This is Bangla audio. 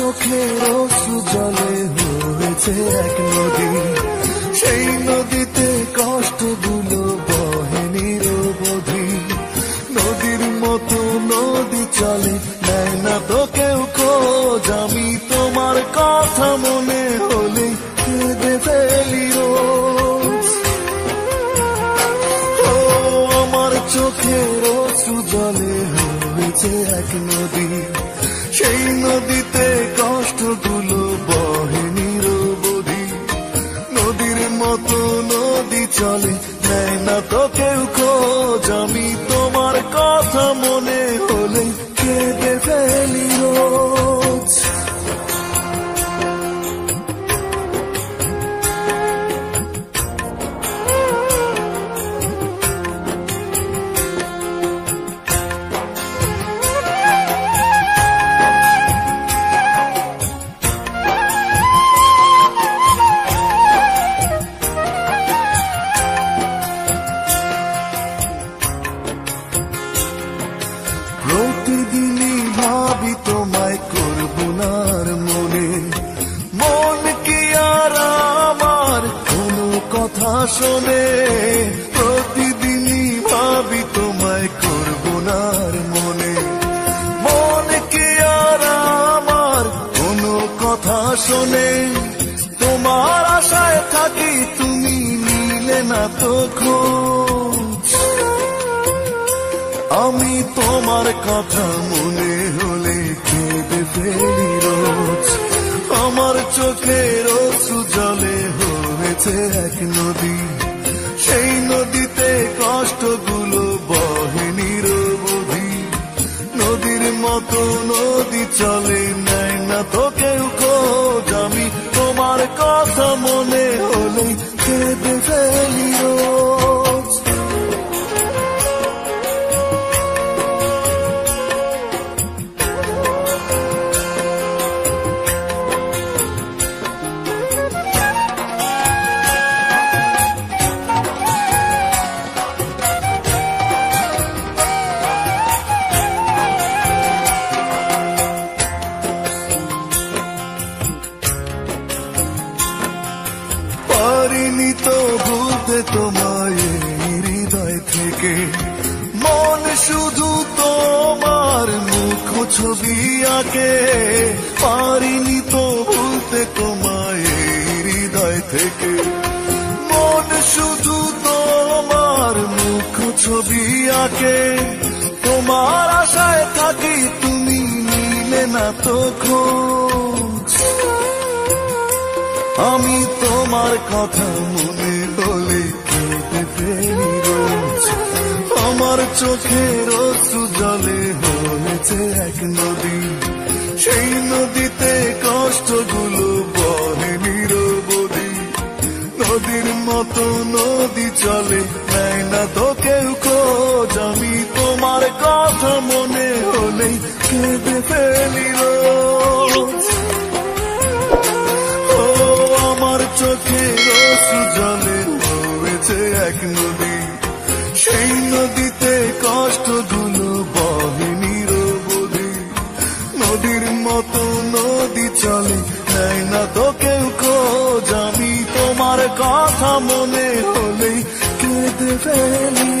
চোখের অশ্রু জলে হয়েছে এক নদী, সেই নদীতে কষ্টগুলো বহে নিরবধি। নদীর মতো নদী চলে, নেয় না তো কেউ খোঁজ। আমি তোমার কথা মনে হলে কেঁদে ফেলি রোজ। ও আমার চোখের অশ্রু জলে হয়েছে এক নদী, সেই নদীতে কষ্টগুলো বহে নিরবধি। নদীর মতো নদী চলে, নেয় না তো কেউ খোঁজ। আমি তোমার কথা মনে হলে কেঁদে ফেলি রোজ। প্রতিদিনই ভাবি তোমায় করব না আর মনে, মন কি আর আমার কোনো কথা শোনে। প্রতিদিনই ভাবি তোমায় করব না আর মনে, মন কি আর আমার কোনো কথা শোনে। তোমার আশায় থাকি, তুমি নিলে না তো খোঁজ। আমি তোমার কথা মনে হলে কেঁদে ফেলি রোজ। আমার চোখের অশ্রু জলে হয়েছে এক নদী, সেই নদীতে কষ্টগুলো বহে নিরবধি। নদীর মতো নদী চলে, নেয় না তো কেউ খোঁজ। আমি তোমার কথা মনে হলে কেঁদে ফেলি রোজ। পারিনি তো ভুলতে তোমায় হৃদয় থেকে, মন শুধু তোমার মুখ ছবি আঁকে। পারিনি তো ভুলতে তোমায় হৃদয় থেকে, মন শুধু তোমার মুখ ছবি আঁকে। তোমার আশায় থাকি, তুমি নিলে না তো খোঁজ। আমি তোমার কথা মনে হলে কেঁদে ফেলি রোজ। আমার চোখের অশ্রু জলে হয়েছে এক নদী, সেই নদীতে কষ্টগুলো বহে নিরবধি। নদীর মতো নদী চলে, নেয় না তো কেউ খোঁজ। আমি তোমার কথা মনে হলে কেঁদে ফেলি রোজ। আমার চোখের অশ্রু জলে হয়েছে এক নদী, সেই নদীতে কষ্টগুলো বহে নিরবধি। নদীর মতো নদী চলে, নেয় না তো কেউ খোঁজ। আমি তোমার কথা মনে হলে কেঁদে ফেলি।